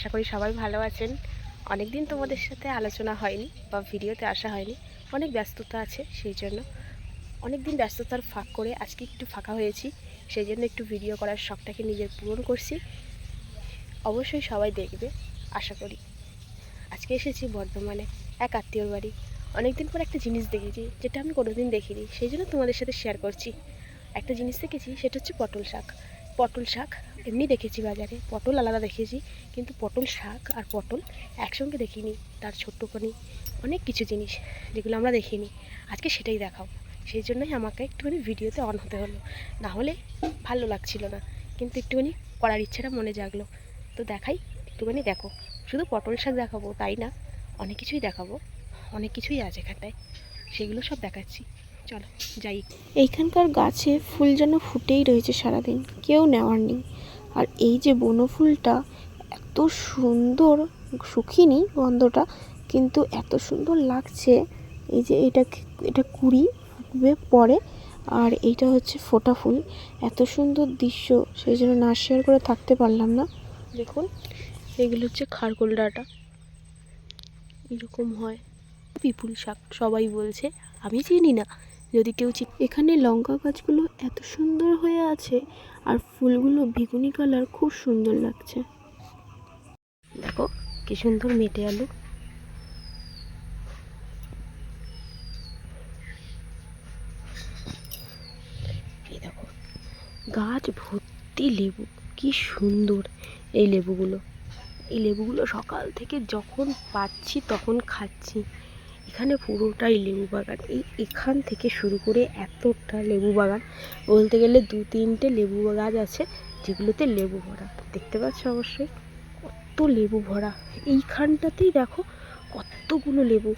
আশা করি সবাই ভালো আছেন। অনেক দিন তোমাদের সাথে আলোচনা হয়নি বা ভিডিওতে আসা হয়নি, অনেক ব্যস্ততা আছে, সেই জন্য অনেক দিন ব্যস্ততার ফাঁক করে আজকে একটু ফাঁকা হয়েছি, সেই জন্য একটু ভিডিও করার শখটাকে নিজের পূরণ করছি। অবশ্যই সবাই দেখবে আশা করি। আজকে এসেছি বর্ধমানে এক আত্মীয়র বাড়ি। অনেকদিন পর একটা জিনিস দেখেছি যেটা আমি কোনোদিন দেখিনি, সেই জন্য তোমাদের সাথে শেয়ার করছি। একটা জিনিস দেখেছি, সেটা হচ্ছে পটল শাক। পটল শাক এমনি দেখেছি বাজারে, পটল আলাদা দেখেছি, কিন্তু পটল শাক আর পটল একসঙ্গে দেখিনি। তার ছোট্টখানি অনেক কিছু জিনিস যেগুলো আমরা দেখিনি, আজকে সেটাই দেখাও। সেই জন্যই আমাকে একটুখানি ভিডিওতে অন হতে হলো, না হলে ভালো লাগছিল না, কিন্তু একটুখানি করার ইচ্ছাটা মনে জাগলো। তো দেখাই, একটুখানি দেখো। শুধু পটল শাক দেখাবো তাই না, অনেক কিছুই দেখাবো, অনেক কিছুই আছে এখানটায়, সেগুলো সব দেখাচ্ছি। চলো যাই। এইখানকার গাছে ফুল যেন ফুটেই রয়েছে সারাদিন, কেউ নেওয়ার নেই। আর এই যে বনফুলটা এত সুন্দর, শুকিনি গন্ধটা, কিন্তু এত সুন্দর লাগছে। এই যে এটা কুড়ি ফুটবে পরে, আর এইটা হচ্ছে ফোটা ফুল। এত সুন্দর দৃশ্য, সেই জন্য না শেয়ার করে থাকতে পারলাম না। দেখুন, এগুলো হচ্ছে খারকোল ডাঁটা, এরকম হয়। পিপুল শাক সবাই বলছে, আমি চিনি না, যদি কেউ এখানে লঙ্কা গাছগুলো এত সুন্দর হয়ে আছে, আর ফুলগুলো বেগুনি কালার, খুব সুন্দর লাগছে। দেখো কি সুন্দর মেটে আলু। এই দেখো গাছ ভর্তি লেবু, কি সুন্দর এই লেবুগুলো। এই লেবুগুলো সকাল থেকে যখন পাচ্ছি তখন খাচ্ছি। এখানে পুরোটাই লেবু বাগান, এখান থেকে শুরু করে এতটা লেবু বাগান, বলতে গেলে 2-3টে লেবু গাছ আছে যেগুলোতে লেবু ভরা। দেখতে পাচ্ছ অবশ্যই কত লেবু ভরা। এইখানটাতেই দেখো কতগুলো লেবু।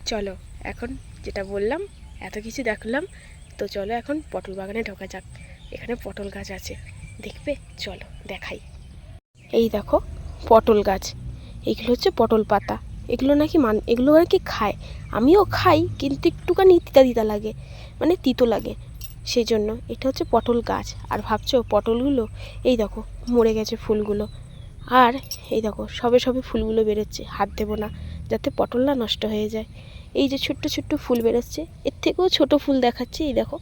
চলো এখন, যেটা বললাম এত কিছু দেখলাম, তো চলো এখন পটল বাগানে ঢোকা যাক। এখানে পটল গাছ আছে, দেখবে? চলো দেখাই। এই দেখো পটল গাছ, এইগুলো হচ্ছে পটল পাতা। এগুলো নাকি এগুলো আর কি খায়, আমিও খাই, কিন্তু একটুখানি তিতা তিতা লাগে, মানে তিতো লাগে, সেই জন্য। এটা হচ্ছে পটল গাছ। আর ভাবছো পটলগুলো, এই দেখো মরে গেছে ফুলগুলো, আর এই দেখো সবে সবে ফুলগুলো বেরোচ্ছে। হাত দেবো না যাতে পটল না নষ্ট হয়ে যায়। এই যে ছোট্ট ছোট্ট ফুল বেরোচ্ছে, এর থেকেও ছোট ফুল দেখাচ্ছে। এই দেখো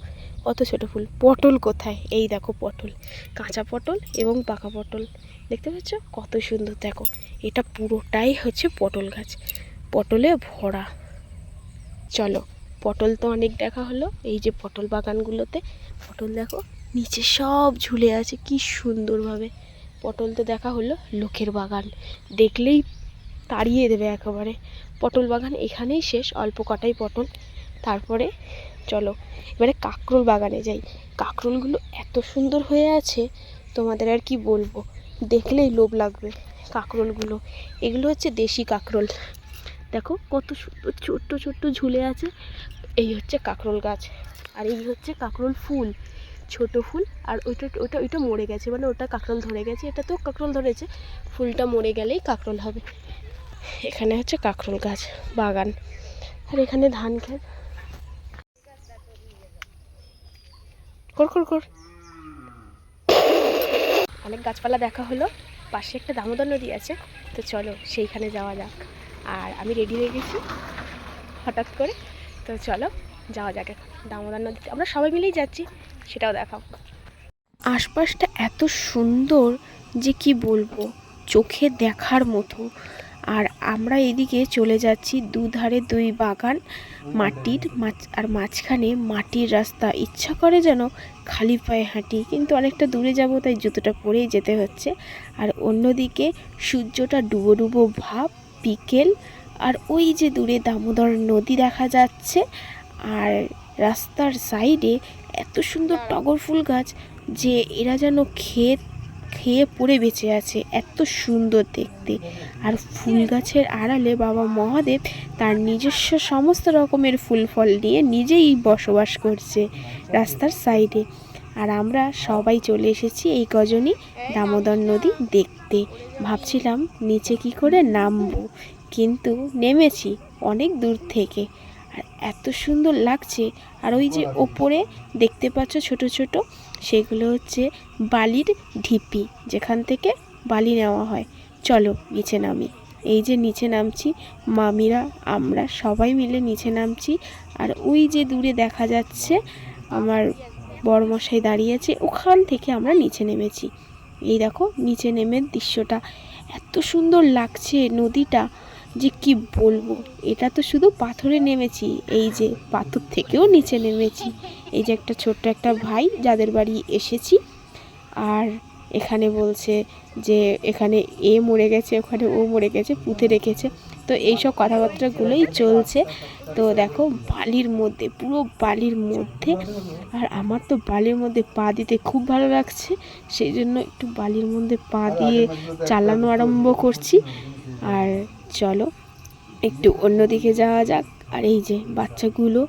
কত ছোট ফুল। পটল কোথায়? এই দেখো পটল, কাঁচা পটল এবং পাকা পটল, দেখতে পাচ্ছ কত সুন্দর। দেখো এটা পুরোটাই হচ্ছে পটল গাছ, পটলে ভরা। চলো, পটল তো অনেক দেখা হলো। এই যে পটল বাগানগুলোতে পটল দেখো নিচে সব ঝুলে আছে কি সুন্দরভাবে। পটল তো দেখা হলো। লোকের বাগান দেখলেই তাড়িয়ে দেবে একেবারে। পটল বাগান এখানেই শেষ, অল্প কটাই পটল। তারপরে চলো এবারে কাঁকরোল বাগানে যাই। কাঁকরোলগুলো এত সুন্দর হয়ে আছে, তোমাদের আর কি বলবো, দেখলেই লোভ লাগবে কাঁকরোলগুলো। এগুলো হচ্ছে দেশি কাঁকরোল, দেখো কত সুন্দর ছোট্ট ছোট্ট ঝুলে আছে। এই হচ্ছে কাঁকরোল গাছ, আর এই হচ্ছে কাঁকরোল ফুল, ছোট ফুল। আর ওইটা মরে গেছে, মানে ওটা কাঁকরোল ধরে গেছে, এটা তো কাঁকরোল ধরেছে, ফুলটা মরে গেলেই কাঁকরোল হবে। এখানে হচ্ছে কাঁকরোল গাছ বাগান, আর এখানে ধান ক্ষেত। কর কর কর। অনেক গাছপালা দেখা হলো। পাশে একটা দামোদর নদী আছে, তো চলো সেইখানে যাওয়া যাক। আর আমি রেডি হয়ে গেছি হঠাৎ করে, তো চলো যাওয়া যাক। এখন দামোদর নদীতে আমরা সবাই মিলেই যাচ্ছি, সেটাও দেখাও। আশপাশটা এত সুন্দর যে কি বলবো, চোখে দেখার মতো। আর আমরা এদিকে চলে যাচ্ছি, দুধারে দুই বাগান, মাটির আর মাঝখানে মাটির রাস্তা। ইচ্ছা করে যেন খালি পায়ে হাঁটি, কিন্তু অনেকটা দূরে যাব তাই জুতোটা পরেই যেতে হচ্ছে। আর অন্যদিকে সূর্যটা ডুবো ডুবো ভাব, বিকেল। আর ওই যে দূরে দামোদর নদী দেখা যাচ্ছে, আর রাস্তার সাইডে এত সুন্দর টগর ফুল গাছ যে এরা যেন খেয়ে পড়ে বেঁচে আছে, এত সুন্দর দেখতে। আর ফুল গাছের আড়ালে বাবা মহাদেব তার নিজস্ব সমস্ত রকমের ফুল ফল নিয়ে নিজেই বসবাস করছে রাস্তার সাইডে। আর আমরা সবাই চলে এসেছি এই কজনই দামোদর নদী দেখতে। ভাবছিলাম নিচে কি করে নামবো, কিন্তু নেমেছি অনেক দূর থেকে, আর এত সুন্দর লাগছে। আর ওই যে ওপরে দেখতে পাচ্ছ ছোট ছোট, সেগুলো হচ্ছে বালির ঢিপি, যেখান থেকে বালি নেওয়া হয়। চলো নিচে নামি। এই যে নিচে নামছি, মামিরা আমরা সবাই মিলে নিচে নামছি। আর ওই যে দূরে দেখা যাচ্ছে আমার বড়মশাই দাঁড়িয়েছে, ওখান থেকে আমরা নিচে নেমেছি। এই দেখো নিচে নেমে দৃশ্যটা এত সুন্দর লাগছে, নদীটা যে কি বলবো। এটা তো শুধু পাথরে নেমেছি, এই যে পাথর থেকেও নিচে নেমেছি। এই যে একটা ছোট্ট একটা ভাই যাদের বাড়ি এসেছি, আর এখানে বলছে যে এখানে এ মরে গেছে, ওখানে ও মরে গেছে, পুঁতে রেখেছে। তো এইসব কথাবার্তাগুলোই চলছে। তো দেখো বালির মধ্যে, পুরো বালির মধ্যে, আর আমার তো বালির মধ্যে পা দিতে খুব ভালো লাগছে, সেই জন্য একটু বালির মধ্যে পা দিয়ে চালানো আরম্ভ করছি। আর চলো একটু অন্যদিকে যাওয়া যাক। আর এই যে বাচ্চাগুলো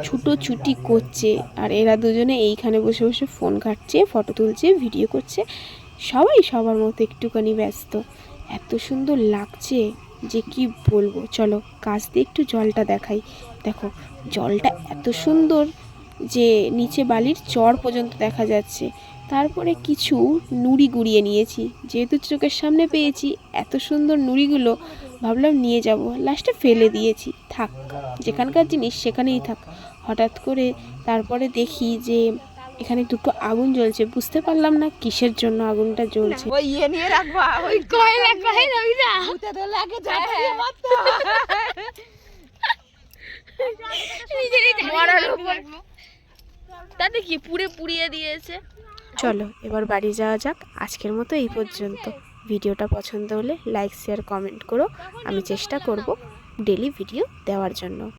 ছুটোছুটি করছে, আর এরা দুজনে এইখানে বসে বসে ফোন ঘাঁটছে, ফটো তুলছে, ভিডিও করছে, সবাই সবার মতো একটুখানি ব্যস্ত। এত সুন্দর লাগছে যে কি বলবো। চলো কাছ দিয়ে একটু জলটা দেখাই। দেখো জলটা এত সুন্দর যে নিচে বালির চর পর্যন্ত দেখা যাচ্ছে। তারপরে কিছু নুড়ি গুঁড়িয়ে নিয়েছি, যেহেতু চোখের সামনে পেয়েছি এত সুন্দর নুড়িগুলো, ভাবলাম নিয়ে যাব, লাস্টে ফেলে দিয়েছি, থাক, যেখানকার জিনিস সেখানেই থাক। হঠাৎ করে তারপরে দেখি যে এখানে দুটো আগুন জ্বলছে, বুঝতে পারলাম না কিসের জন্য আগুনটা জ্বলছে। ওই ইয়ে নিয়ে রাখবা, ওই কয়লা কয়লা ওই না ভূতে ধরলে আগে ঝাঁটা দিয়ে মারতে হয়। মরার উপর তাতে কি পুড়িয়ে দিয়েছে। চলো এবার বাড়ি যাওয়া যাক। আজকের মতো এই পর্যন্ত। ভিডিওটা পছন্দ হলে লাইক শেয়ার কমেন্ট করো। আমি চেষ্টা করব ডেলি ভিডিও দেওয়ার জন্য।